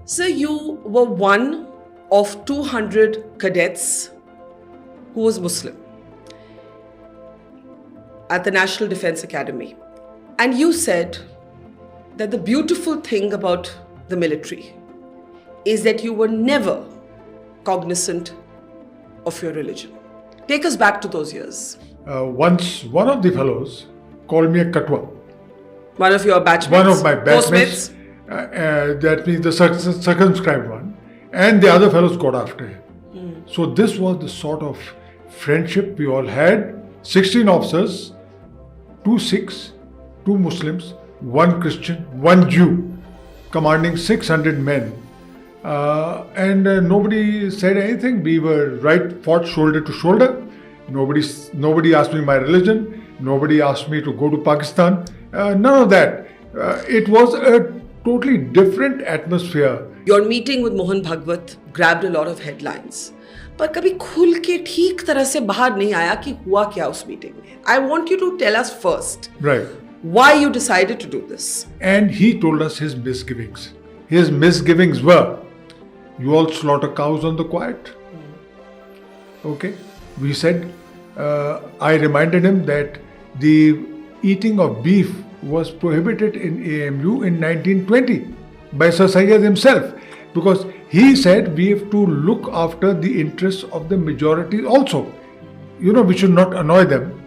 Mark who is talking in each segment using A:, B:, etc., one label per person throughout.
A: So you were one of 200 cadets who was Muslim at the National Defense Academy. And you said that the beautiful thing about the military is that you were never cognizant of your religion. Take us back to those years.
B: Once one of the fellows called me a katwa.
A: One of your batchmates?
B: One of my batchmates.
A: Postmates?
B: That means the circumscribed one. And the other fellows got after him. So this was the sort of friendship we all had. 16 officers, 2 Sikhs, 2 Muslims, 1 Christian, 1 Jew, commanding 600 men. And nobody said anything. We were fought shoulder to shoulder. Nobody asked me my religion. Nobody asked me to go to Pakistan. None of that. It was a totally different atmosphere.
A: Your meeting with Mohan Bhagwat grabbed a lot of headlines. पर कभी खुल के ठीक तरह से बाहर नहीं आया कि हुआ क्या उस मीटिंग में. I want you to tell us first.
B: Right.
A: Why you decided to do this.
B: And he told us his misgivings. His misgivings were, you all slaughter cows on the quiet. Okay. We said, I reminded him that the eating of beef was prohibited in AMU in 1920 by Sir Syed himself, because he said we have to look after the interests of the majority also. We should not annoy them.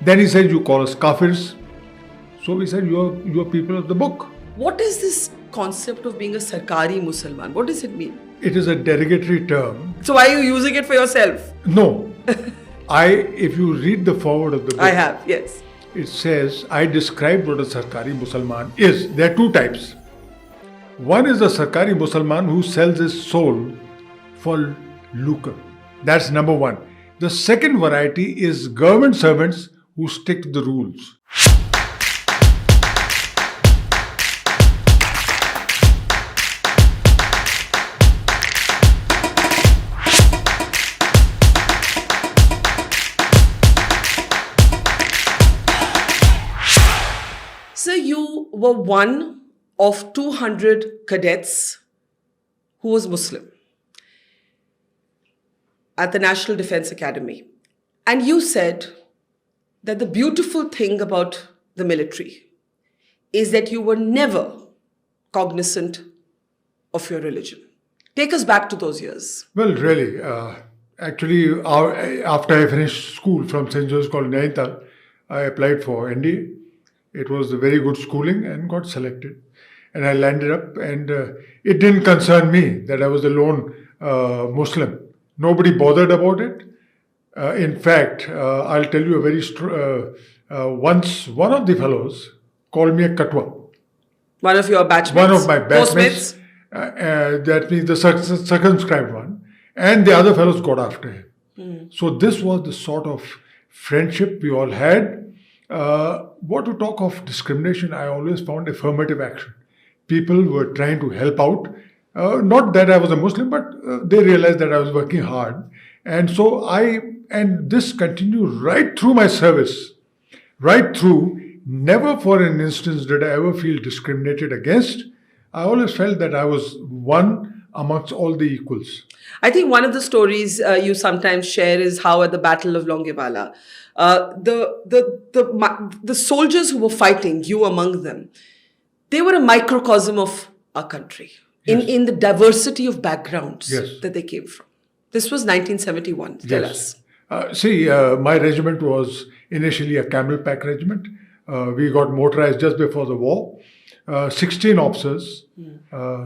B: Then he said, you call us kafirs. So we said, you are people of the book. What
A: is this concept of being a Sarkari Musalman? What does it mean?
B: It is a derogatory term.
A: So why are you using it for yourself?
B: No. If you read the foreword of the book.
A: I have, yes.
B: It says, I described what a Sarkari Musalman is. There are 2 types. One is a Sarkari Musalman who sells his soul for lucre. That's number 1. The second variety is government servants who stick to the rules.
A: So you were one of 200 cadets who was Muslim at the National Defense Academy. And you said that the beautiful thing about the military is that you were never cognizant of your religion. Take us back to those years.
B: Well, really, actually, after I finished school from St. Joseph's College, Nainital, I applied for NDA. It was a very good schooling and got selected. And I landed up, and it didn't concern me that I was the lone Muslim. Nobody bothered about it. In fact, I'll tell you a very once one of the fellows called me a katwa.
A: One of your batchmates?
B: One of my batchmates.
A: Postmates?
B: That means the circumscribed one. And the other fellows got after him. So this was the sort of friendship we all had. What to talk of discrimination, I always found affirmative action. People were trying to help out. Not that I was a Muslim, but they realized that I was working hard. And so and this continued right through my service. Right through, never for an instance did I ever feel discriminated against. I always felt that I was one amongst all the equals.
A: I think one of the stories you sometimes share is how at the Battle of Longewala, the soldiers who were fighting, you among them, they were a microcosm of our country in the diversity of backgrounds that they came from. This was 1971. Tell us.
B: My regiment was initially a camel pack regiment. We got motorized just before the war. 16 officers,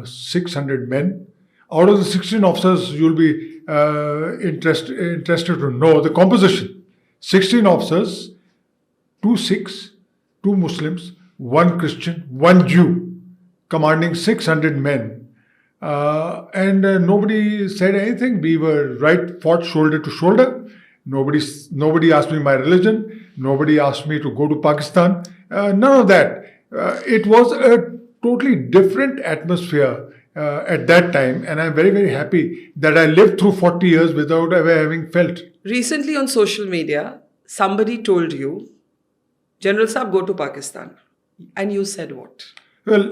B: 600 men. Out of the 16 officers, you'll be interested to know the composition. 16 officers, 2 Sikhs, 2 Muslims, 1 Christian, 1 Jew, commanding 600 men. And nobody said anything. We were fought shoulder to shoulder. Nobody asked me my religion. Nobody asked me to go to Pakistan. None of that. It was a totally different atmosphere at that time, and I'm very, very happy that I lived through 40 years without ever having felt.
A: Recently on social media, somebody told you, General Saab, go to Pakistan. And you said what?
B: Well,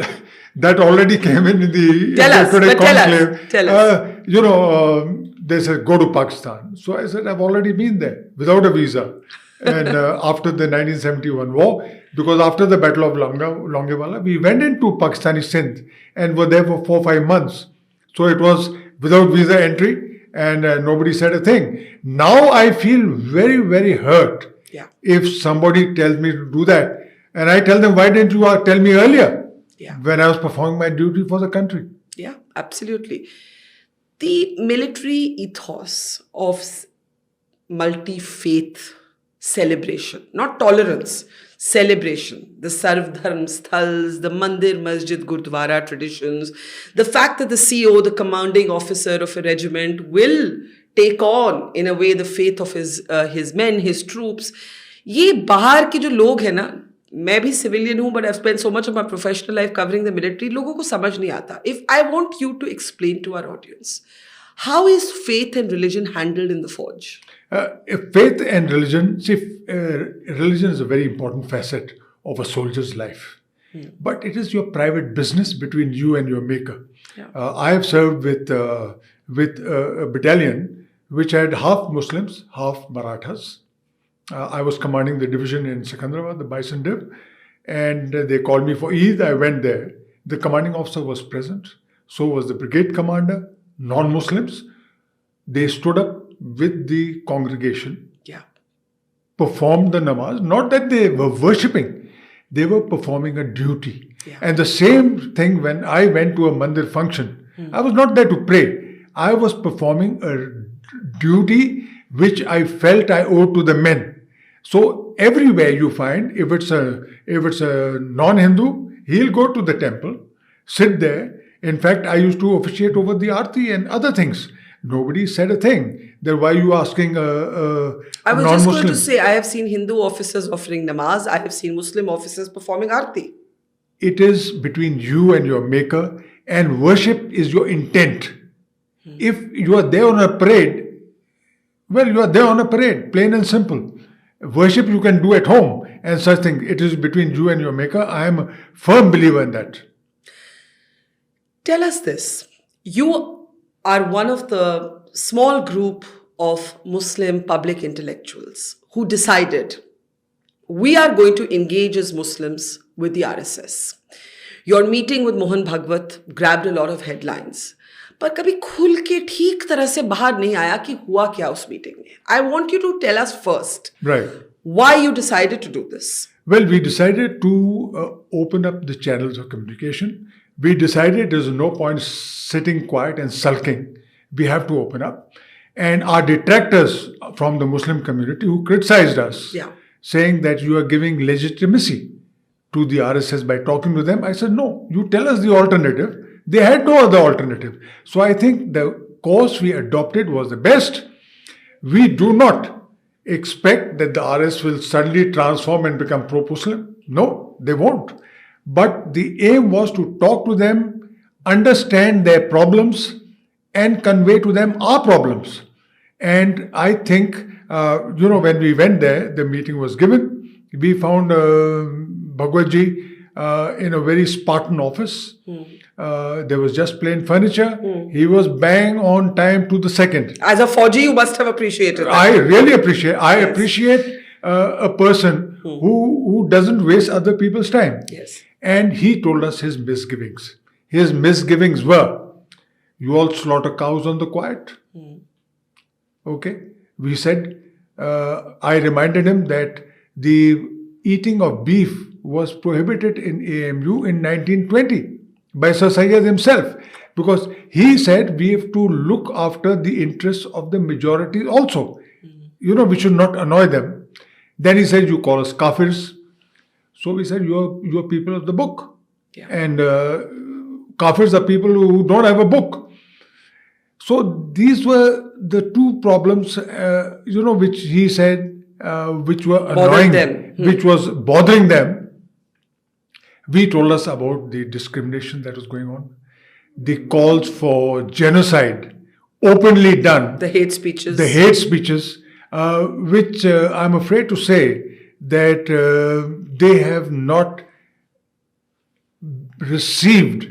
B: that already came in the
A: Tell us,
B: today
A: but tell us,
B: conclave.
A: tell us.
B: They said, go to Pakistan. So I said, I've already been there without a visa. And after the 1971 war, because after the Battle of Longewala, we went into Pakistani Sindh and were there for 4-5 months. So it was without visa entry and nobody said a thing. Now I feel very, very hurt
A: Yeah.
B: if somebody tells me to do that. And I tell them, why didn't you tell me earlier when I was performing my duty for the country?
A: Yeah, absolutely. The military ethos of multi-faith celebration, not tolerance, celebration, the Sarv Dharm Sthals, the Mandir, Masjid, Gurdwara traditions, the fact that the CO, the commanding officer of a regiment, will take on, in a way, the faith of his men, his troops. ये बाहर के जो लोग हैं ना, मैं भी civilian हूँ, but I've spent so much of my professional life covering the military, लोगों को समझ नहीं आता. If I want you to explain to our audience, how is faith and religion handled in the forge?
B: Faith and religion, religion is a very important facet of a soldier's life. But it is your private business between you and your maker.
A: Yeah.
B: I have served with a battalion which had half Muslims, half Marathas. I was commanding the division in Secunderabad, the Bison Div, and they called me for Eid. I went there. The commanding officer was present. So was the brigade commander, non-Muslims. They stood up with the congregation, performed the namaz. Not that they were worshipping, they were performing a duty.
A: Yeah.
B: And the same thing when I went to a mandir function. I was not there to pray. I was performing a duty which I felt I owed to the men. So everywhere you find, if it's a non-Hindu, he'll go to the temple, sit there. In fact, I used to officiate over the arti and other things. Nobody said a thing. Then why are you asking a
A: I was
B: non-Muslim?
A: just going to say, I have seen Hindu officers offering namaz. I have seen Muslim officers performing arti.
B: It is between you and your maker, and worship is your intent. If you are there on a parade, well, you are there on a parade, plain and simple. Worship you can do at home and such things. It is between you and your maker. I am a firm believer in that.
A: Tell us this. You are one of the small group of Muslim public intellectuals who decided we are going to engage as Muslims with the RSS. Your meeting with Mohan Bhagwat grabbed a lot of headlines. पर कभी खुल के ठीक तरह से बाहर नहीं आया कि हुआ क्या उस मीटिंग में. I want you to tell us first why you decided to do this.
B: Well, we decided to open up the channels of communication. We decided there's no point sitting quiet and sulking. We have to open up. And our detractors from the Muslim community who criticized us, saying that you are giving legitimacy to the RSS by talking to them, I said, no, you tell us the alternative. They had no other alternative. So I think the course we adopted was the best. We do not expect that the RS will suddenly transform and become pro-Muslim. No, they won't. But the aim was to talk to them, understand their problems, and convey to them our problems. And I think, when we went there, the meeting was given. We found Bhagwatji in a very Spartan office. There was just plain furniture. He was bang on time to the second.
A: As a Fauji, you must have appreciated that.
B: I really appreciate. I appreciate a person who doesn't waste other people's time.
A: Yes.
B: And he told us his misgivings. His misgivings were, you all slaughter cows on the quiet. Okay. We said, I reminded him that the eating of beef was prohibited in AMU in 1920 by Sir Syed himself, because he said we have to look after the interests of the majority also. We should not annoy them. Then he said, you call us kafirs. So we said, you are people of the book. Yeah. And kafirs are people who don't have a book. So these were the two problems, which he said, which were annoying them, which was bothering them. We told us about the discrimination that was going on, the calls for genocide, openly done.
A: The hate speeches.
B: Which I'm afraid to say that they have not received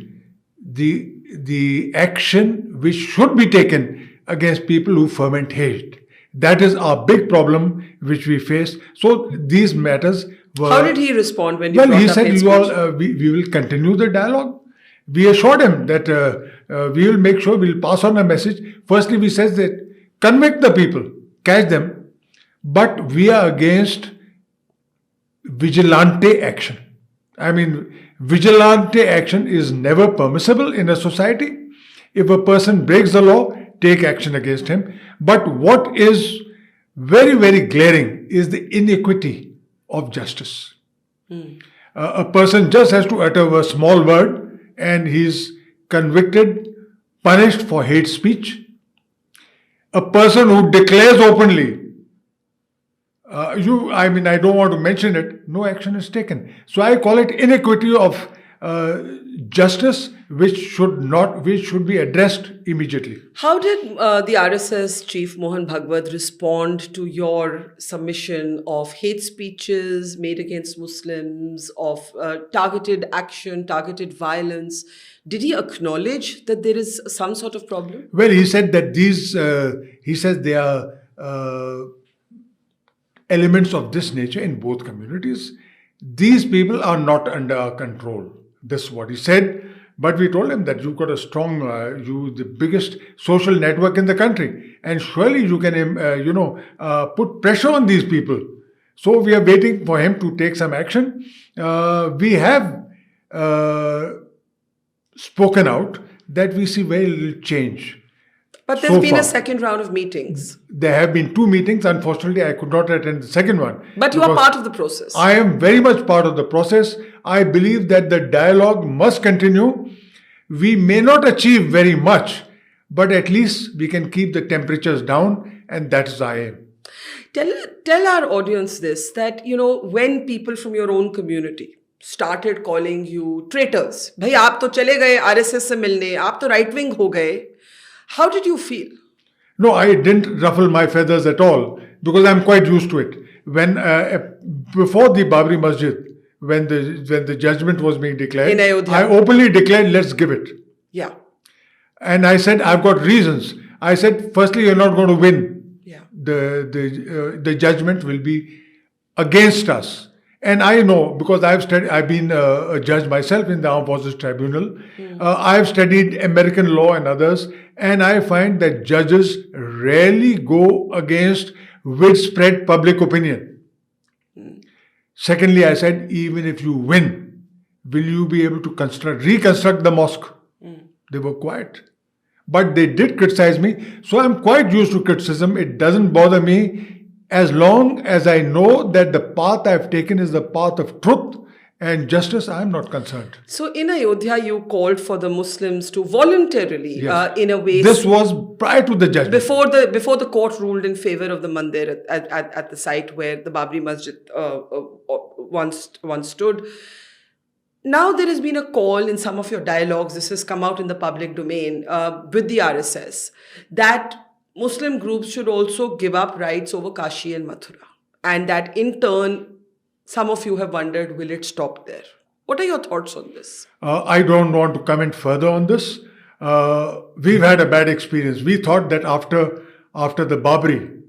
B: the action which should be taken against people who ferment hate. That is our big problem which we face. So these matters were...
A: How did he respond when you
B: Well,
A: brought
B: he
A: up
B: said,
A: hate
B: you all,
A: speech?
B: we will continue the dialogue. We assured him that we will make sure we'll pass on a message. Firstly, we said that convict the people, catch them, but we are against vigilante action. I mean, vigilante action is never permissible in a society. If a person breaks the law, take action against him. But what is very, very glaring is the inequity of justice. A person just has to utter a small word and he's convicted, punished for hate speech. A person who declares openly, I don't want to mention it, no action is taken. So I call it inequity of justice, which should be addressed immediately.
A: How did the RSS Chief Mohan Bhagwat respond to your submission of hate speeches made against Muslims, of targeted action, targeted violence? Did he acknowledge that there is some sort of problem?
B: Well, he said that there are elements of this nature in both communities. These people are not under our control. This is what he said. But we told him that you've got a strong, the biggest social network in the country, and surely you can, put pressure on these people. So we are waiting for him to take some action. We have spoken out that we see very little change.
A: But there's been a second round of meetings.
B: There have been 2 meetings. Unfortunately, I could not attend the second one.
A: But you are part of the process.
B: I am very much part of the process. I believe that the dialogue must continue. We may not achieve very much, but at least we can keep the temperatures down, and that is our aim.
A: Tell our audience this, that, when people from your own community started calling you traitors, bhai aap to chale gaye RSS se milne, aap to right wing ho gaye, how did you feel?
B: No, I didn't ruffle my feathers at all, because I'm quite used to it. When before the Babri Masjid, when the judgment was being declared,
A: in Ayodhya,
B: I openly declared, let's give it.
A: Yeah.
B: And I said, I've got reasons. I said, firstly, you're not going to win.
A: Yeah.
B: The judgment will be against us. And I know, because I've been a judge myself in the Armed Forces Tribunal. I've studied American law and others, and I find that judges rarely go against widespread public opinion. Secondly, I said, even if you win, will you be able to reconstruct the mosque? They were quiet. But they did criticize me. So I'm quite used to criticism. It doesn't bother me as long as I know that the path I've taken is the path of truth and justice. I'm not concerned. So
A: in Ayodhya, you called for the Muslims to voluntarily,
B: yes.
A: In a way...
B: This was prior to the judgment.
A: Before the court ruled in favor of the mandir at the site where the Babri Masjid once stood. Now there has been a call in some of your dialogues, this has come out in the public domain with the RSS, that Muslim groups should also give up rights over Kashi and Mathura. And that in turn, some of you have wondered, will it stop there? What are your thoughts on this?
B: I don't want to comment further on this. We've had a bad experience. We thought that after the Babri,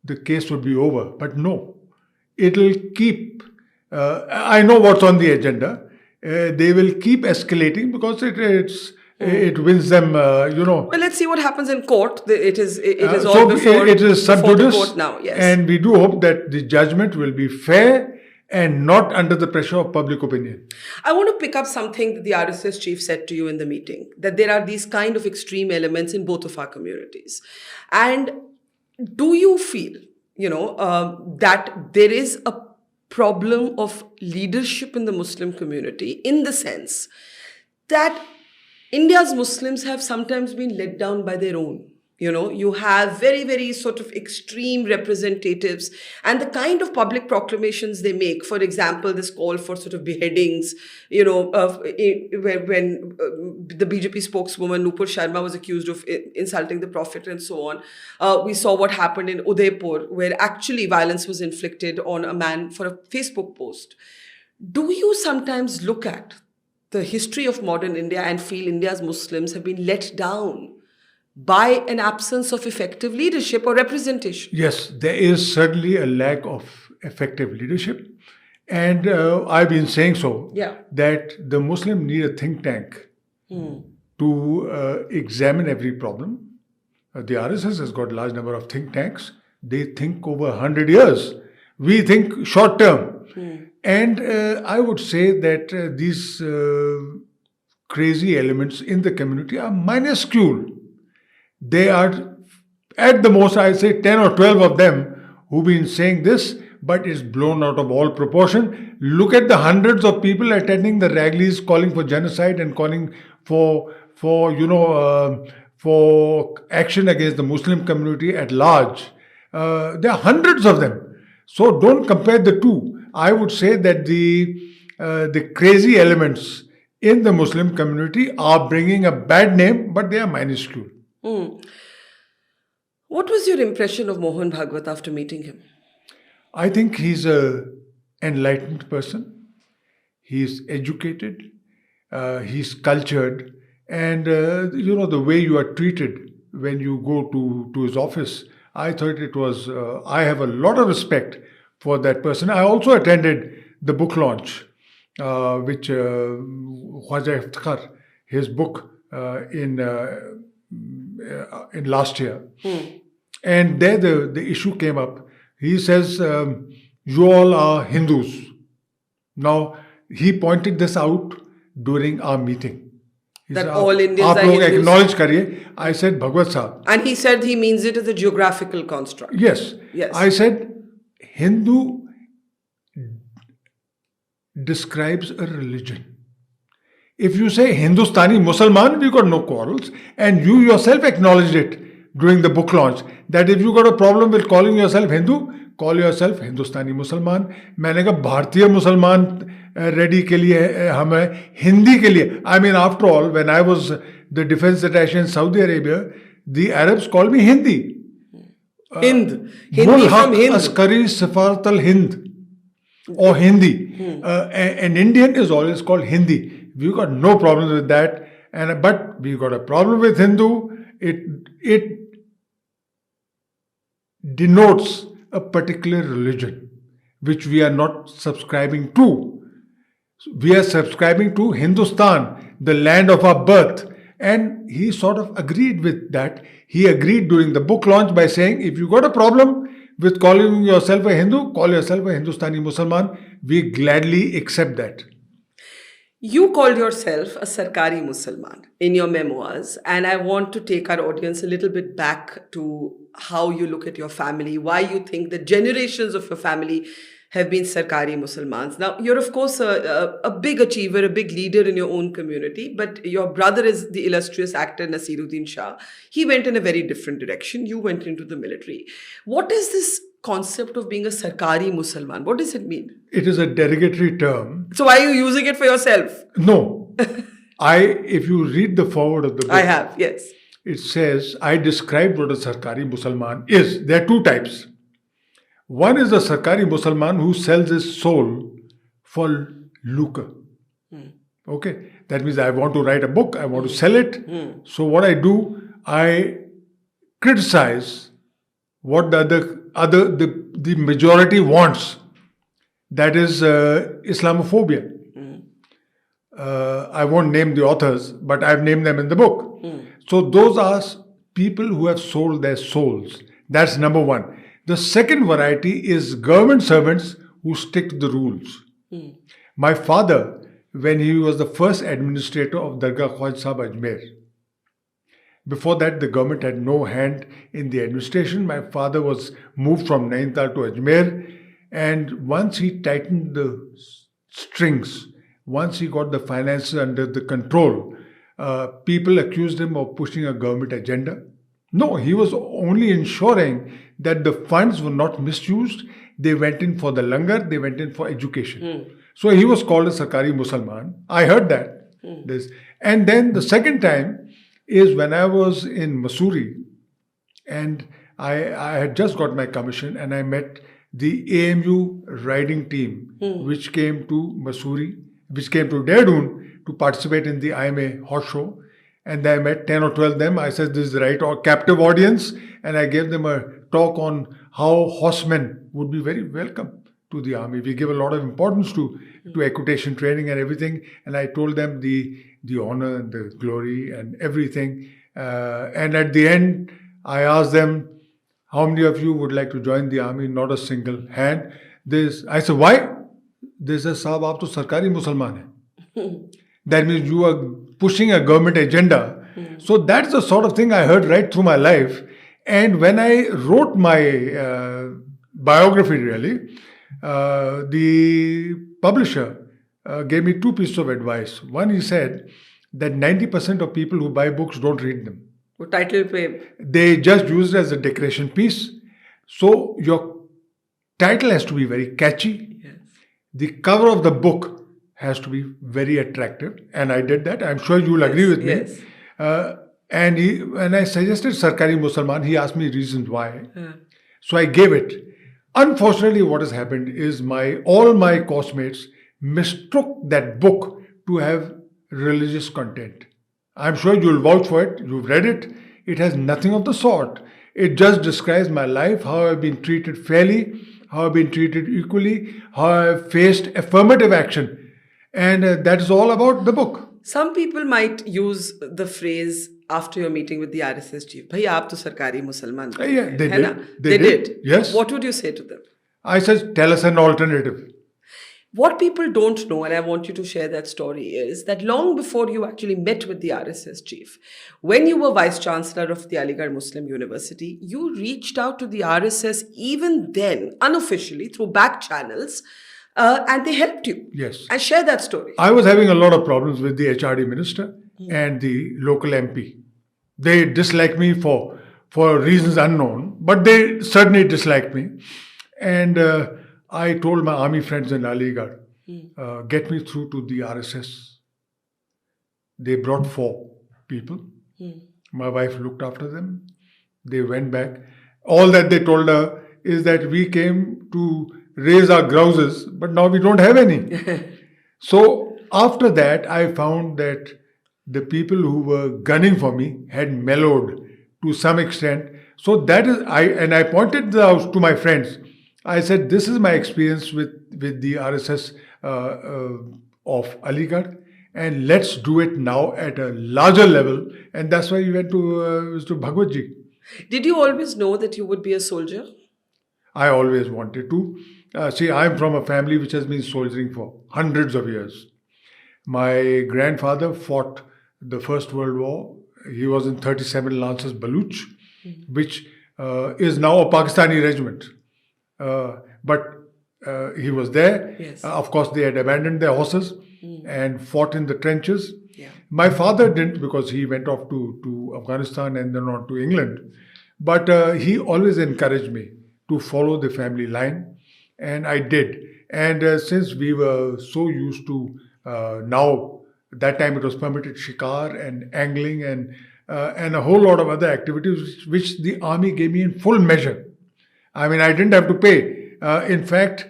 B: the case would be over. But no, it'll keep... I know what's on the agenda. They will keep escalating because it wins them,
A: Well, let's see what happens in court. It is all
B: so
A: before,
B: it is sub
A: before the
B: judice,
A: court now. Yes.
B: And we do hope that the judgment will be fair and not under the pressure of public opinion.
A: I want to pick up something that the RSS chief said to you in the meeting, that there are these kind of extreme elements in both of our communities. And do you feel, that there is a problem of leadership in the Muslim community, in the sense that India's Muslims have sometimes been let down by their own. You have very, very sort of extreme representatives, and the kind of public proclamations they make, for example, this call for sort of beheadings, when the BJP spokeswoman Nupur Sharma was accused of insulting the Prophet and so on. We saw what happened in Udaipur, where actually violence was inflicted on a man for a Facebook post. Do you sometimes look at the history of modern India and feel India's Muslims have been let down by an absence of effective leadership or representation.
B: Yes, there is certainly a lack of effective leadership. And I've been saying so, that the Muslim need a think tank to examine every problem. The RSS has got a large number of think tanks. They think over 100 years. We think short term. And I would say that these crazy elements in the community are minuscule. They are, at the most, I say 10 or 12 of them who've been saying this, but it's blown out of all proportion. Look at the hundreds of people attending the rallies calling for genocide and calling for action against the Muslim community at large. There are hundreds of them. So don't compare the two. I would say that the crazy elements in the Muslim community are bringing a bad name, but they are minuscule.
A: What was your impression of Mohan Bhagwat after meeting him?
B: I think he's an enlightened person. He's educated. He's cultured. And, the way you are treated when you go to his office, I thought it was, I have a lot of respect for that person. I also attended the book launch, which Khwaja Iftikhar, his book in last year. And there the issue came up. He says, you all are Hindus. Now, he pointed this out during our meeting. He
A: That
B: said,
A: all Indians
B: "Aap
A: are
B: log
A: Hindus."
B: acknowledge kariye. I said, Bhagwat Sahab.
A: And he said he means it as a geographical construct.
B: Yes. I said, Hindu describes a religion. If you say Hindustani Musalman, we got no quarrels. And you yourself acknowledged it during the book launch, that if you got a problem with calling yourself Hindu, call yourself Hindustani Musalman. मैंने कहा भारतीय मुसलमान ready के लिए हमें हिंदी के लिए. I mean, after all, when I was the defense attaché in Saudi Arabia, the Arabs called me Hindi.
A: Hindi from Hind.
B: Askari Safarat al-Hind or Hindi. An Indian is always called Hindi. We've got no problem with that. But we've got a problem with Hindu. It denotes a particular religion which we are not subscribing to. We are subscribing to Hindustan, the land of our birth. And he sort of agreed with that. He agreed during the book launch by saying, if you got a problem with calling yourself a Hindu, call yourself a Hindustani Musalman. We gladly accept that.
A: You called yourself a Sarkari Musalman in your memoirs, and I want to take our audience a little bit back to how you look at your family, why you think that generations of your family have been Sarkari Musalmans. Now, you're of course a big achiever, a big leader in your own community, but your brother is the illustrious actor Naseeruddin Shah. He went in a very different direction. You went into the military. What is this concept of being a Sarkari Musalman? What does it mean?
B: It is a derogatory term.
A: So why are you using it for yourself?
B: No. If you read the foreword of the book,
A: I have, yes.
B: It says, I described what a Sarkari Musalman is. There are two types. One is a Sarkari Musalman who sells his soul for lucre. Okay? That means I want to write a book, I want to sell it. So what I do, I criticize what the majority wants. That is Islamophobia. I won't name the authors, but I've named them in the book. So those are people who have sold their souls. That's number one. The second variety is government servants who stick to the rules. My father, when he was the first administrator of Dargah Khwaja Sahib Ajmer, before that the government had no hand in the administration. My father was moved from Nainital to Ajmer, and once he tightened the strings, once he got the finances under the control, people accused him of pushing a government agenda. No, he was only ensuring that the funds were not misused. They went in for the langar, they went in for education. So he was called a Sarkari Musalman. I heard that. And then the second time is when I was in Mussoorie, and I had just got my commission, and I met the AMU riding team, which came to Mussoorie, which came to Dehradun to participate in the IMA horse show. And I met 10 or 12 of them. I said, this is the right or captive audience. And I gave them a talk on how horsemen would be very welcome to the army. We give a lot of importance to equitation training and everything. And I told them the honor and the glory and everything. And at the end, I asked them, how many of you would like to join the army? Not a single hand. I said, why? They said, Sahab, aap to Sarkari Musalman hai. That means you are pushing a government agenda. So that's the sort of thing I heard right through my life. And when I wrote my biography, really, the publisher gave me two pieces of advice. One, he said that 90% of people who buy books don't read them.
A: Title pe.
B: They just use it as a decoration piece. So your title has to be very catchy.
A: Yes.
B: The cover of the book has to be very attractive. And I did that. I'm sure you'll agree with me.
A: Yes.
B: And when I suggested Sarkari Musalman, he asked me reasons why. So I gave it. Unfortunately, what has happened is all my coursemates mistook that book to have religious content. I'm sure you'll vouch for it. You've read it. It has nothing of the sort. It just describes my life, how I've been treated fairly, how I've been treated equally, how I've faced affirmative action. And that is all about the book.
A: Some people might use the phrase after your meeting with the RSS chief, Bhai, aap to Sarkari Musalman.
B: Yeah, they
A: Hai
B: did.
A: na?
B: They did. Yes.
A: What would you say to them?
B: I said, tell us an alternative.
A: What people don't know, and I want you to share that story, is that long before you actually met with the RSS chief, when you were Vice Chancellor of the Aligarh Muslim University, you reached out to the RSS even then, unofficially, through back channels, and they helped you.
B: Yes.
A: And share that story.
B: I was having a lot of problems with the HRD minister and the local MP. They disliked me for reasons unknown, but they certainly disliked me. And I told my army friends in Aligarh, get me through to the RSS. They brought 4 people. My wife looked after them. They went back. All that they told her is that we came to raise our grouses, but now we don't have any. So after that, I found that the people who were gunning for me had mellowed to some extent. So that is, I pointed this out to my friends. I said, this is my experience with the RSS of Aligarh, and let's do it now at a larger level. And that's why we went to Mr. Bhagwat ji.
A: Did you always know that you would be a soldier?
B: I always wanted to. See, I'm from a family which has been soldiering for hundreds of years. My grandfather fought the First World War. He was in 37 Lancers Baluch, which is now a Pakistani regiment. But he was there.
A: Yes.
B: Of course, they had abandoned their horses and fought in the trenches.
A: Yeah.
B: My father didn't, because he went off to Afghanistan and then on to England. But he always encouraged me to follow the family line, and I did. And since we were so used to now, that time it was permitted shikar and angling and a whole lot of other activities which the army gave me in full measure. I mean, I didn't have to pay. In fact,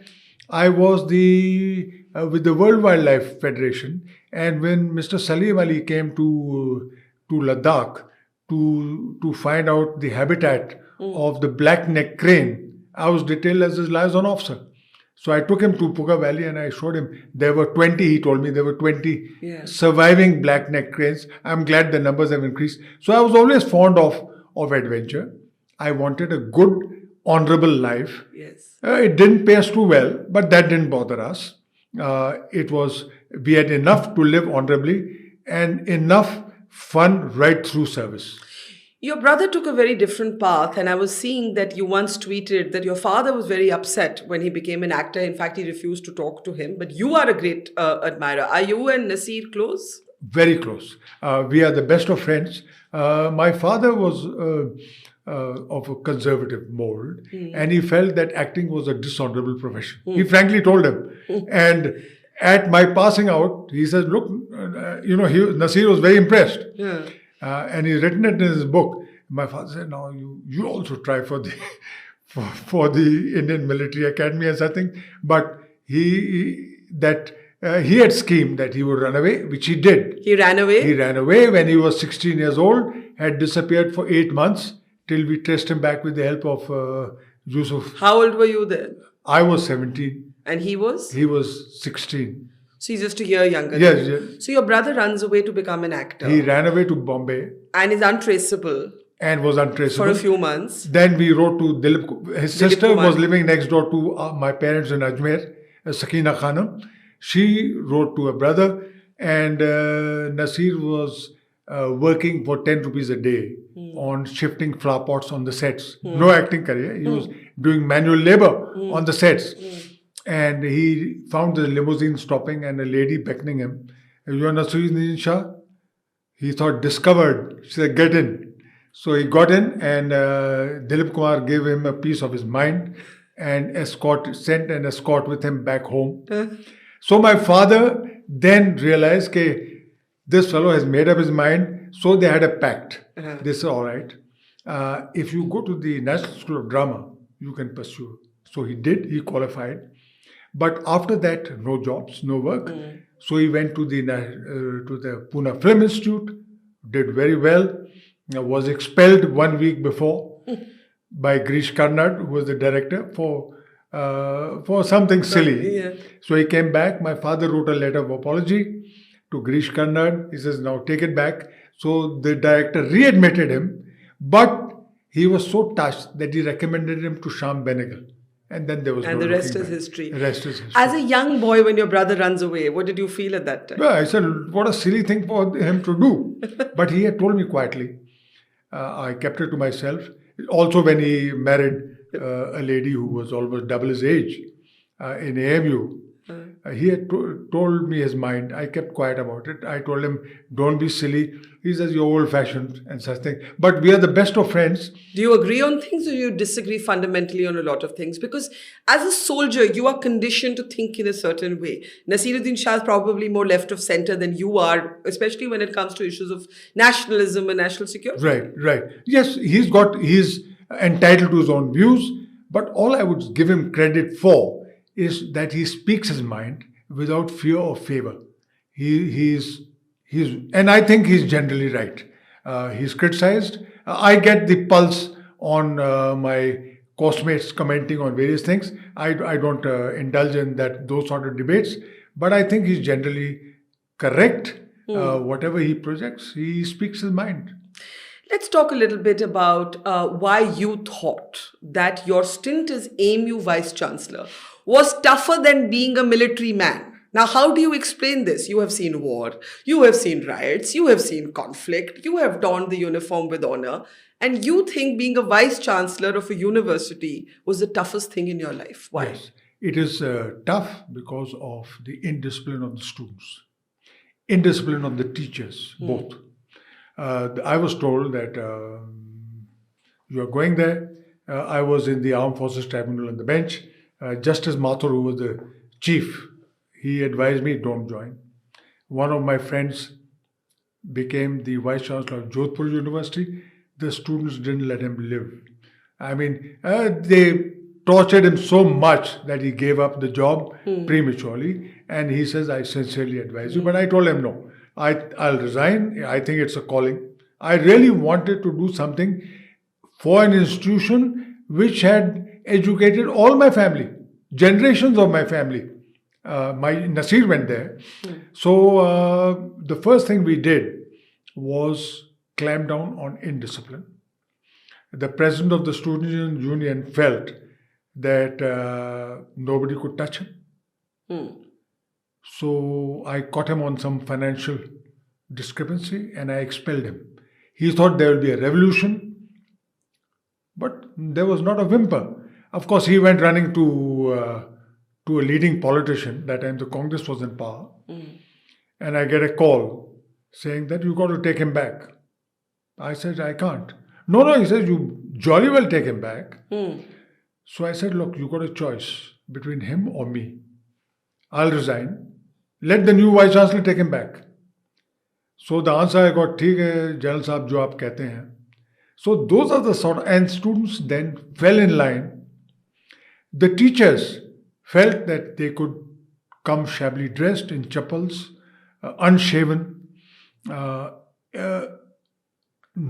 B: I was with the World Wildlife Federation, and when Mr. Salim Ali came to Ladakh to find out the habitat of the black-necked crane, I was detailed as his liaison officer. So I took him to Puga Valley and I showed him. There were 20, he told me, there were 20 surviving black-necked cranes. I'm glad the numbers have increased. So I was always fond of adventure. I wanted a good, honorable life.
A: Yes.
B: It didn't pay us too well, but that didn't bother us. We had enough to live honorably and enough fun right through service.
A: Your brother took a very different path, and I was seeing that you once tweeted that your father was very upset when he became an actor. In fact, he refused to talk to him. But you are a great admirer. Are you and Naseer close?
B: Very close. We are the best of friends. My father was of a conservative mold, and he felt that acting was a dishonorable profession. He frankly told him. And at my passing out, he said, look, Naseer was very impressed.
A: Yeah.
B: And he's written it in his book. My father said, "No, you also try for the for the Indian Military Academy and something." But that He had schemed that he would run away, which he did.
A: He ran away?
B: He ran away when he was 16 years old, had disappeared for 8 months till we traced him back with the help of Yusuf.
A: How old were you then?
B: I was 17.
A: And he was?
B: He was 16.
A: So he's just a year younger
B: Yes,
A: than you.
B: yes.
A: So your brother runs away to become an actor.
B: He ran away to Bombay
A: And is untraceable
B: and was untraceable.
A: for a few months.
B: Then we wrote to Dilip. His sister
A: Kumar.
B: was living next door to my parents in Ajmer, Sakina Khanum. She wrote to her brother, and Nasir was working for 10 rupees a day on shifting flower pots on the sets. No acting career. He was doing manual labor on the sets. And he found the limousine stopping and a lady beckoning him. You are Naseeruddin Shah? He thought, discovered. She said, get in. So he got in, and Dilip Kumar gave him a piece of his mind and sent an escort with him back home. So my father then realized that this fellow has made up his mind. So they had a pact. This is all right. If you go to the National School of Drama, you can pursue. So he did. He qualified. But after that, no jobs, no work. So he went to the Pune Film Institute, did very well, was expelled 1 week before by Grish Karnad, who was the director, for something silly.
A: Yeah.
B: So he came back. My father wrote a letter of apology to Grish Karnad. He says, now take it back. So the director readmitted him, but he was so touched that he recommended him to Shyam Benegal. And then there was
A: And
B: no
A: the rest
B: looking
A: is
B: back.
A: history.
B: The rest is history.
A: As a young boy, when your brother runs away, what did you feel at that time?
B: Well, I said, what a silly thing for him to do. But he had told me quietly. I kept it to myself. Also, when he married a lady who was almost double his age in AMU, he had told me his mind. I kept quiet about it. I told him, don't be silly. He says, you're old-fashioned and such things. But we are the best of friends.
A: Do you agree on things, or you disagree fundamentally on a lot of things? Because as a soldier, you are conditioned to think in a certain way. Naseeruddin Shah is probably more left of center than you are, especially when it comes to issues of nationalism and national security.
B: Right. Yes, he's entitled to his own views. But all I would give him credit for is that he speaks his mind without fear or favor. And I think he's generally right. He's criticized. I get the pulse on my course-mates commenting on various things. I don't indulge in those sort of debates, but I think he's generally correct. Whatever he projects, he speaks his mind.
A: Let's talk a little bit about why you thought that your stint as AMU Vice Chancellor was tougher than being a military man. Now, how do you explain this? You have seen war, you have seen riots, you have seen conflict, you have donned the uniform with honor, and you think being a Vice Chancellor of a university was the toughest thing in your life. Why?
B: Yes, it is tough because of the indiscipline of the students, indiscipline of the teachers, both. I was told that you are going there. I was in the Armed Forces Tribunal on the bench. Justice Mathur, who was the chief, he advised me, don't join. One of my friends became the Vice Chancellor of Jodhpur University. The students didn't let him live. I mean, they tortured him so much that he gave up the job prematurely. And he says, I sincerely advise you. But I told him, no, I'll resign. I think it's a calling. I really wanted to do something for an institution which had educated all my family, generations of my family. My Nasir went there. So the first thing we did was clamp down on indiscipline. The president of the student union felt that nobody could touch him. So I caught him on some financial discrepancy and I expelled him. He thought there will be a revolution, but there was not a whimper. Of course, he went running to a leading politician. That time the Congress was in power. And I get a call saying that you got to take him back. I said, I can't. No, he says, you jolly well take him back. So I said, look, you got a choice between him or me. I'll resign. Let the new Vice Chancellor take him back. So the answer I got, ठीक है, General साहब जो आप कहते हैं. So those are the sort of, and students then fell in line. The teachers felt that they could come shabbily dressed in chappals, unshaven,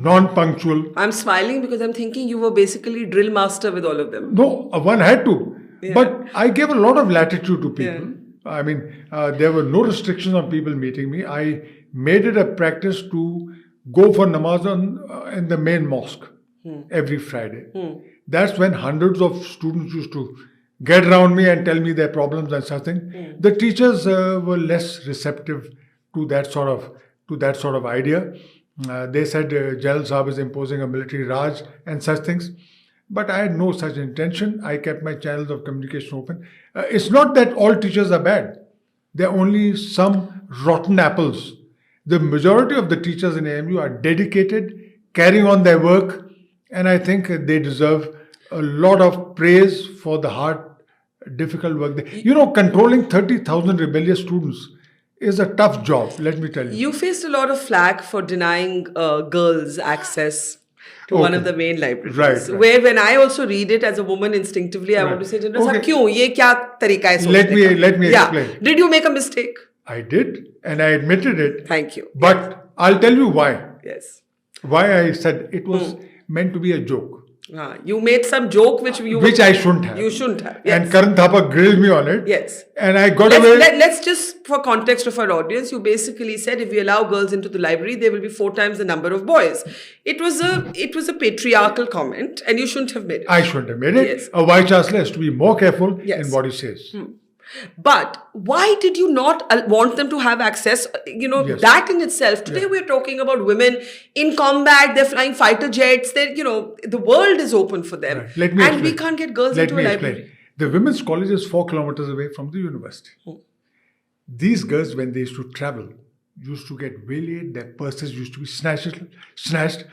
B: non-punctual.
A: I'm smiling because I'm thinking you were basically drill master with all of them.
B: No, one had to.
A: Yeah.
B: But I gave a lot of latitude to people.
A: Yeah.
B: I mean, there were no restrictions on people meeting me. I made it a practice to go for namaz in the main mosque every Friday. That's when hundreds of students used to get around me and tell me their problems and such things. The teachers were less receptive to that sort of idea. They said General Saab is imposing a military Raj and such things. But I had no such intention. I kept my channels of communication open. It's not that all teachers are bad. There are only some rotten apples. The majority of the teachers in AMU are dedicated, carrying on their work, and I think they deserve a lot of praise for the hard, difficult work. Controlling 30,000 rebellious students is a tough job, let me tell you.
A: You faced a lot of flack for denying girls access to one of the main libraries.
B: Right.
A: Where when I also read it as a woman instinctively, I want to say, General Saab, kyun? Ye kya tarika hai sochne ka?
B: Let me explain.
A: Did you make a mistake?
B: I did, and I admitted it.
A: Thank you.
B: But I'll tell you why.
A: Yes.
B: Why I said it was meant to be a joke.
A: You made some joke which
B: I shouldn't have.
A: You shouldn't have. Yes.
B: And Karan Thapa grilled me on it.
A: Yes.
B: And I got away.
A: Let's just, for context of our audience, you basically said if we allow girls into the library, there will be 4 times the number of boys. It was a patriarchal comment, and you shouldn't have made it.
B: I shouldn't have made it.
A: Yes.
B: A vice chancellor has to be more careful in what he says.
A: But why did you not want them to have access?
B: Yes.
A: That in itself. Today we're talking about women in combat. They're flying fighter jets. The world is open for them.
B: Right. Let me explain.
A: We can't get girls into a library.
B: The women's college is 4 kilometers away from the university. These girls, when they used to travel, used to get waylaid. Their purses used to be snatched.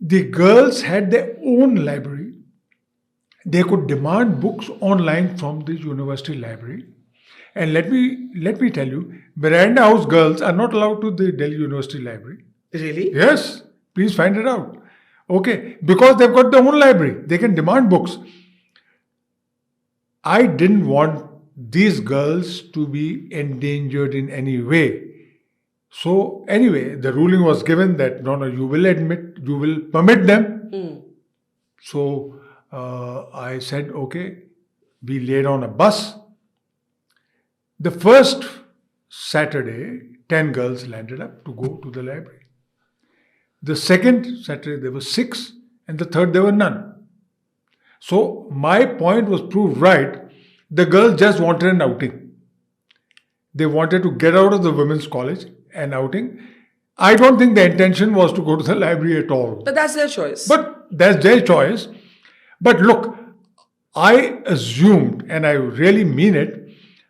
B: The girls had their own library. They could demand books online from the university library. And let me tell you, Miranda House girls are not allowed to the Delhi University Library.
A: Really?
B: Yes. Please find it out. Okay. Because they've got their own library. They can demand books. I didn't want these girls to be endangered in any way. So anyway, the ruling was given that no, you will permit them. So I said, okay, we laid on a bus. The first Saturday, 10 girls landed up to go to the library. The second Saturday, there were 6, and the third, there were none. So my point was proved right. The girls just wanted an outing. They wanted to get out of the women's college, an outing. I don't think the intention was to go to the library at all.
A: But that's their choice.
B: But that's their choice. But look, I assumed, and I really mean it,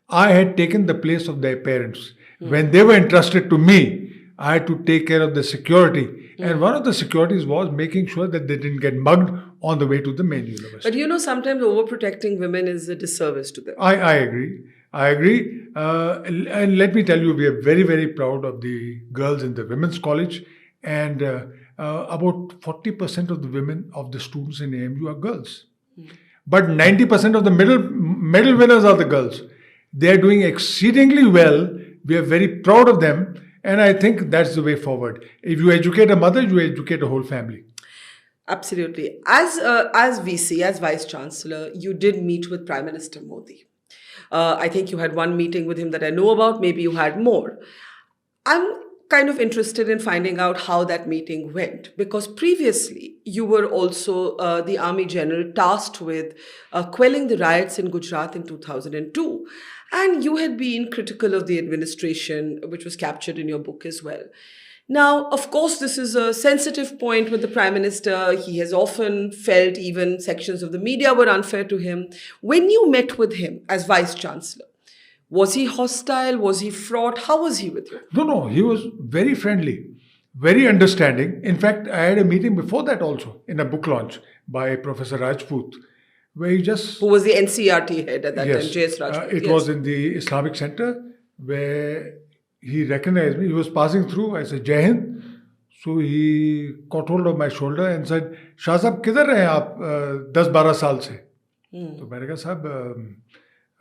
B: I had taken the place of their parents. When they were entrusted to me, I had to take care of the security. And one of the securities was making sure that they didn't get mugged on the way to the main university.
A: But sometimes overprotecting women is a disservice to them.
B: I agree. And let me tell you, we are very, very proud of the girls in the women's college. And about 40% of the women of the students in AMU are girls. But 90% of the medal winners are the girls. They are doing exceedingly well. We are very proud of them. And I think that's the way forward. If you educate a mother, you educate a whole family.
A: Absolutely. As VC, as Vice Chancellor, you did meet with Prime Minister Modi. I think you had one meeting with him that I know about. Maybe you had more. I'm kind of interested in finding out how that meeting went, because previously you were also the Army General tasked with quelling the riots in Gujarat in 2002. And you had been critical of the administration, which was captured in your book as well. Now, of course, this is a sensitive point with the Prime Minister. He has often felt even sections of the media were unfair to him. When you met with him as Vice Chancellor, was he hostile? Was he fraught? How was he with you?
B: No, he was very friendly, very understanding. In fact, I had a meeting before that also in a book launch by Professor Rajput, where he just...
A: Who was the NCRT head at that time, J.S. Rajput.
B: It was in the Islamic Center where he recognized me. He was passing through. I said, Jai Hind. So he caught hold of my shoulder and said, Shah Sahab, kidhar rahe aap 10-12 saal se? तो मैंने कहा साहब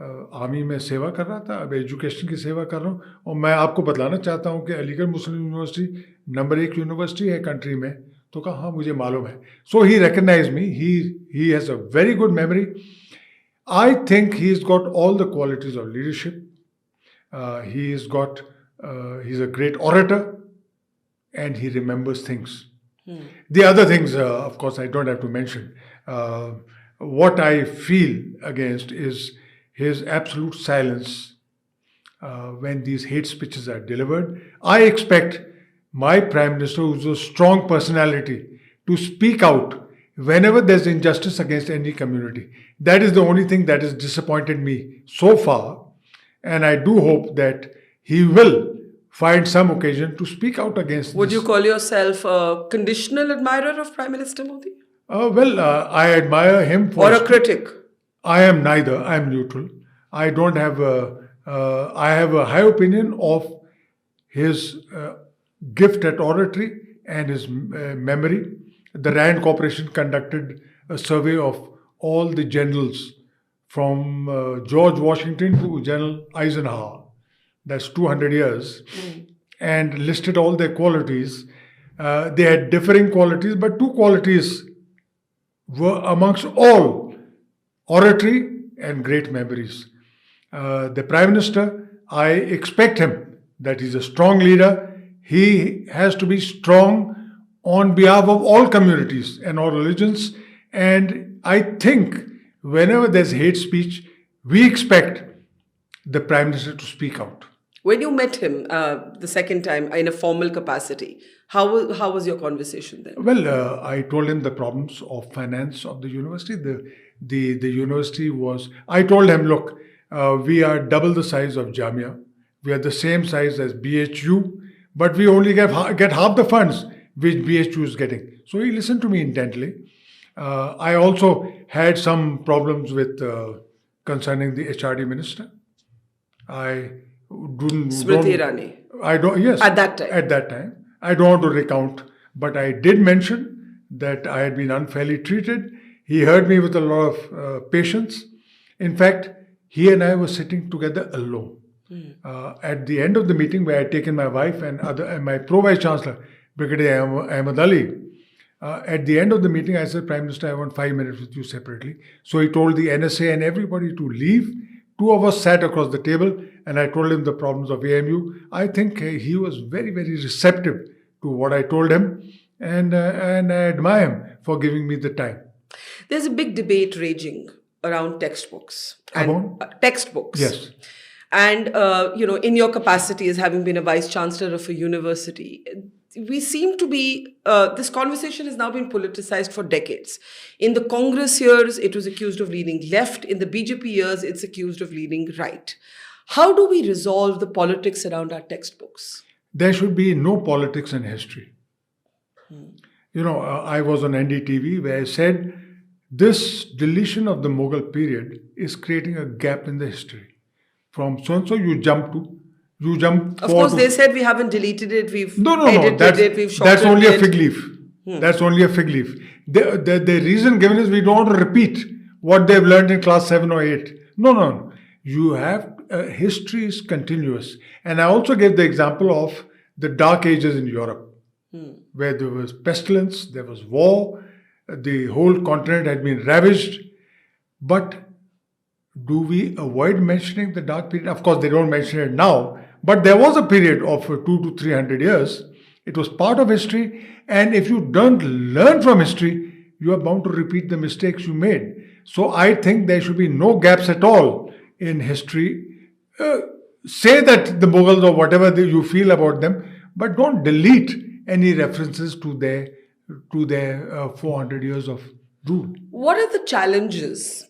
B: army में सेवा कर रहा था, अब एजुकेशन की सेवा कर रहा हूँ. और मैं आपको बतलाना चाहता हूँ कि Aligarh Muslim University number 1 university है कंट्री में. तो कहा हाँ मुझे मालूम है. So he recognise me. He has a very good memory. I think he's got all the qualities of leadership. He's a great orator, and he remembers things. The other things, of course, I don't have to mention. What I feel against is his absolute silence when these hate speeches are delivered. I expect my Prime Minister, who's a strong personality, to speak out whenever there's injustice against any community. That is the only thing that has disappointed me so far. And I do hope that he will find some occasion to speak out against
A: Would
B: this.
A: you call yourself a conditional admirer of Prime Minister Modi?
B: I admire him for...
A: Or a critic?
B: I am neither. I am neutral. I don't have I have a high opinion of his gift at oratory and his memory. The Rand Corporation conducted a survey of all the generals from George Washington to General Eisenhower. That's 200 years. And listed all their qualities. They had differing qualities, but two qualities were amongst all: oratory and great memories. The Prime Minister, I expect him that he's a strong leader. He has to be strong on behalf of all communities and all religions. And I think whenever there's hate speech, we expect the Prime Minister to speak out.
A: When you met him the second time in a formal capacity, how was your conversation then?
B: Well, I told him the problems of finance of the university. The university was... I told him, look, we are double the size of Jamia. We are the same size as BHU, but we only get half the funds which BHU is getting. So he listened to me intently. I also had some problems with concerning the HRD minister. I didn't...
A: Smriti Irani.
B: I don't... Yes.
A: At that time.
B: At that time. I don't want to recount, but I did mention that I had been unfairly treated. He heard me with a lot of patience. In fact, he and I were sitting together alone. At the end of the meeting, where I had taken my wife and my pro-vice chancellor, Brigadier Ahmed Ali, at the end of the meeting, I said, Prime Minister, I want 5 minutes with you separately. So he told the NSA and everybody to leave. Two of us sat across the table, and I told him the problems of AMU. I think he was very, very receptive to what I told him, and I admire him for giving me the time.
A: There's a big debate raging around textbooks. Textbooks.
B: Yes.
A: And, in your capacity as having been a vice chancellor of a university, we seem to be, this conversation has now been politicized for decades. In the Congress years, it was accused of leaning left. In the BJP years, it's accused of leaning right. How do we resolve the politics around our textbooks?
B: There should be no politics in history. I was on NDTV where I said, this deletion of the Mughal period is creating a gap in the history. From so-and-so, you jump
A: Of course, they said we haven't deleted it, we've edited it, we've shortened it.
B: That's only a fig leaf. That's only a fig leaf. The reason given is we don't want to repeat what they've learned in class 7 or 8. No. You have... history is continuous. And I also gave the example of the Dark Ages in Europe, where there was pestilence, there was war, the whole continent had been ravaged. But do we avoid mentioning the dark period? Of course, they don't mention it now, but there was a period of 200 to 300 years. It was part of history, and if you don't learn from history, you are bound to repeat the mistakes you made. So I think there should be no gaps at all in history. Say that the Mughals or whatever you feel about them, but don't delete any references to their 400 years of rule.
A: What are the challenges?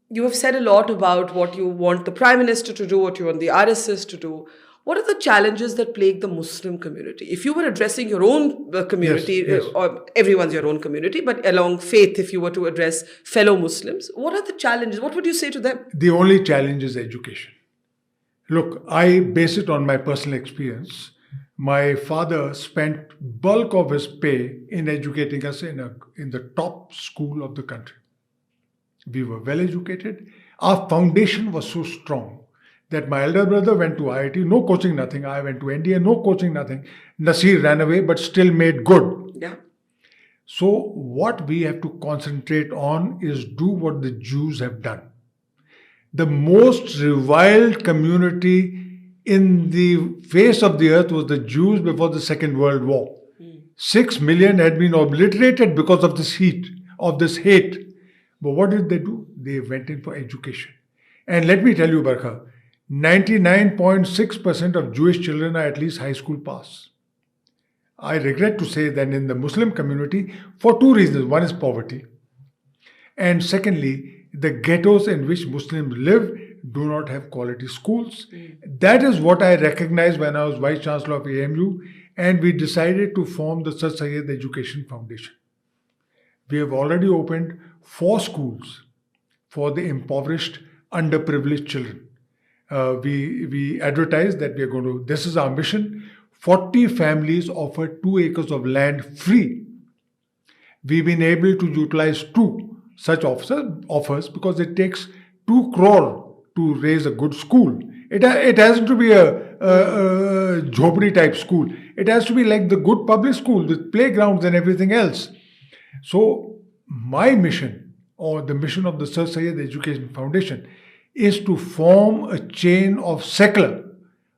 A: You have said a lot about what you want the Prime Minister to do, what you want the RSS to do. What are the challenges that plague the Muslim community? If you were addressing your own community,
B: yes.
A: Or everyone's your own community, but along faith, if you were to address fellow Muslims, what are the challenges? What would you say to them?
B: The only challenge is education. Look, I base it on my personal experience. My father spent bulk of his pay in educating us in the top school of the country. We were well educated. our foundation was so strong that my elder brother went to IIT, no coaching, nothing. I went to NDA, no coaching, nothing. Nasir ran away, but still made good.
A: Yeah.
B: So what we have to concentrate on is do what the Jews have done. The most reviled community in the face of the earth was the Jews before the Second World War. 6 million had been obliterated because of this heat, of this hate. But what did they do? They went in for education. And let me tell you, Barkha, 99.6% of Jewish children are at least high school pass. I regret to say that in the Muslim community, for two reasons. One is poverty. And secondly, the ghettos in which Muslims live do not have quality schools. That is what I recognized when I was Vice Chancellor of AMU, and we decided to form the Sir Syed Education Foundation. We have already opened 4 schools for the impoverished, underprivileged children. We advertised that we are going to, this is our mission, 40 families offered 2 acres of land free. We've been able to utilize 2 such offers because it takes 2 crore to raise a good school. It hasn't to be a jhopri type school. It has to be like the good public school with playgrounds and everything else. So my mission, or the mission of the Sir Syed Education Foundation, is to form a chain of secular.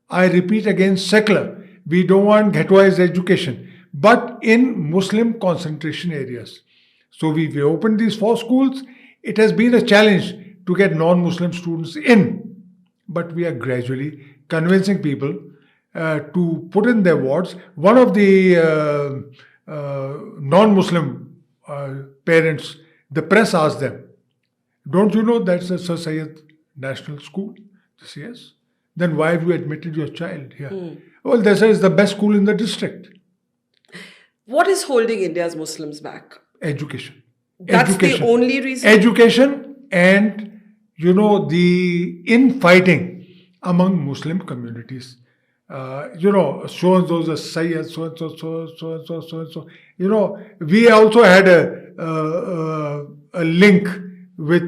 B: I repeat again, secular. We don't want ghettoized education, but in Muslim concentration areas. So we opened these 4 schools. It has been a challenge to get non-Muslim students in, but we are gradually convincing people to put in their wards. One of the non-Muslim parents, the press asked them, "Don't you know that's a Sir Syed National School?" They say, "Yes." "Then why have you admitted your child here?" "Well, they say it's the best school in the district."
A: What is holding India's Muslims back?
B: Education.
A: That's
B: Education.
A: the only reason?
B: Education and, the infighting among Muslim communities. So-and-so is a Sayyid, so-and-so, so-and-so, so-and-so. We also had a link with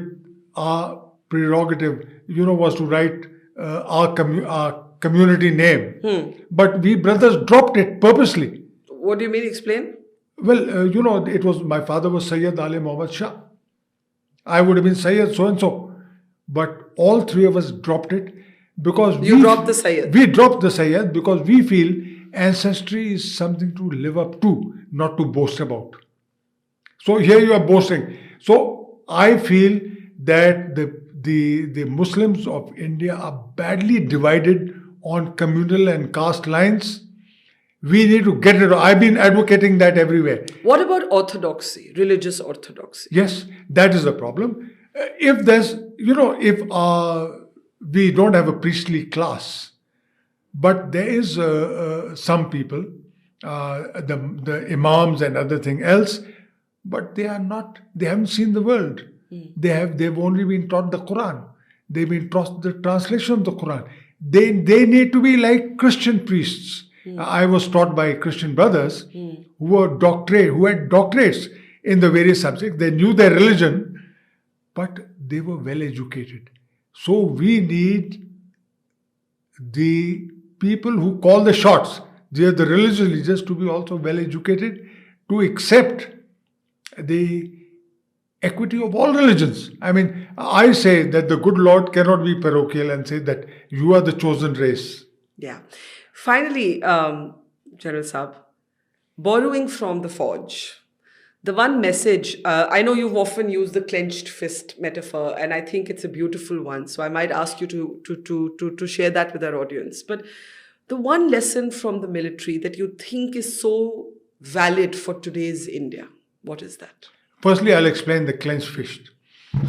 B: our prerogative, was to write our community name. But we brothers dropped it purposely.
A: What do you mean? Explain.
B: Well, it was, my father was Sayyid Ali Muhammad Shah. I would have been Sayyid so-and-so. But all 3 of us dropped it because
A: You dropped the Sayyid.
B: We dropped the Sayyid because we feel ancestry is something to live up to, not to boast about. So here you are boasting. So I feel that the Muslims of India are badly divided on communal and caste lines. We need to get rid of. I've been advocating that everywhere.
A: What about orthodoxy, religious orthodoxy?
B: Yes, that is the problem. If there's, if we don't have a priestly class, but there is some people, the imams and other thing else, but they haven't seen the world. They've only been taught the Quran. They've been taught the translation of the Quran. They need to be like Christian priests. I was taught by Christian brothers who had doctorates in the various subjects. They knew their religion, but they were well educated. So we need the people who call the shots, they are the religious leaders, to be also well educated, to accept the equity of all religions. I mean, I say that the good Lord cannot be parochial and say that you are the chosen race.
A: Yeah. Finally, General Saab, borrowing from the forge, the one message, I know you've often used the clenched fist metaphor, and I think it's a beautiful one. So I might ask you to share that with our audience. But the one lesson from the military that you think is so valid for today's India, what is that?
B: Firstly, I'll explain the clenched fist.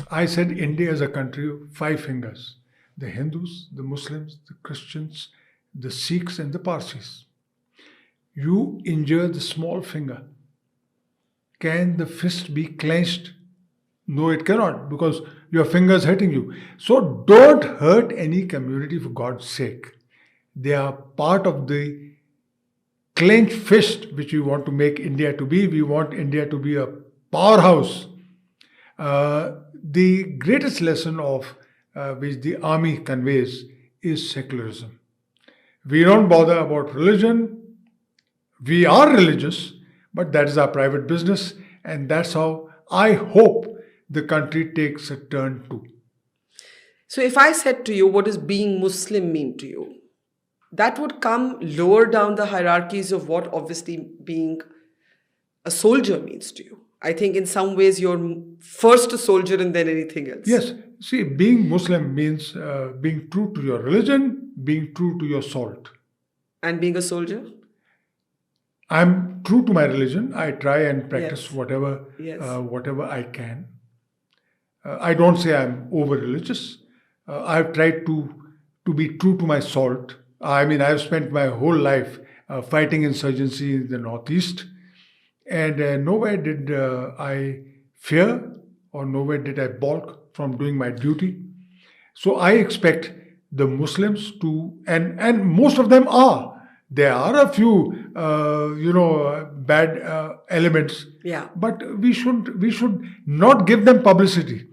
B: I said India is a country of 5 fingers. The Hindus, the Muslims, the Christians, the Sikhs and the Parsis. You injure the small finger. Can the fist be clenched? No, it cannot, because your finger is hurting you. So don't hurt any community for God's sake. They are part of the clenched fist which we want to make India to be. We want India to be a powerhouse. The greatest lesson of which the army conveys is secularism. We don't bother about religion. We are religious, but that is our private business, and that's how I hope the country takes a turn too.
A: So, if I said to you, what does being Muslim mean to you? That would come lower down the hierarchies of what obviously being a soldier means to you. I think in some ways you're first a soldier and then anything else.
B: Yes, see, being Muslim means being true to your religion, being true to your salt.
A: And being a soldier?
B: I'm true to my religion. I try and practice
A: Yes.
B: whatever I can. I don't say I'm over-religious. I've tried to be true to my salt. I mean, I've spent my whole life fighting insurgency in the Northeast, and nowhere did I fear or nowhere did I balk from doing my duty. So I expect the Muslims to, and most of them are. There are a few, bad elements,
A: Yeah.
B: but we should not give them publicity.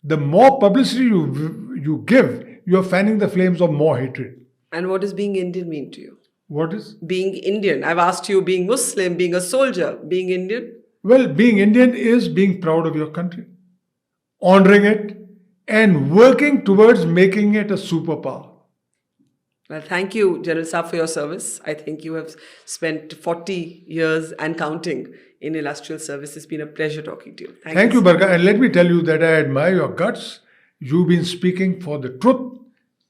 B: The more publicity you give, you are fanning the flames of more hatred.
A: And what does being Indian mean to you?
B: What is?
A: Being Indian. I've asked you being Muslim, being a soldier, being Indian.
B: Well, being Indian is being proud of your country, honoring it, and working towards making it a superpower.
A: Well, thank you, General Saab, for your service. I think you have spent 40 years and counting in illustrious service. It's been a pleasure talking to you.
B: Thank you, Barkha. And let me tell you that I admire your guts. You've been speaking for the truth.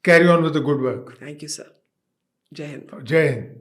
B: Carry on with the good work.
A: Thank you, sir. Jai Hind.
B: Jai Hind.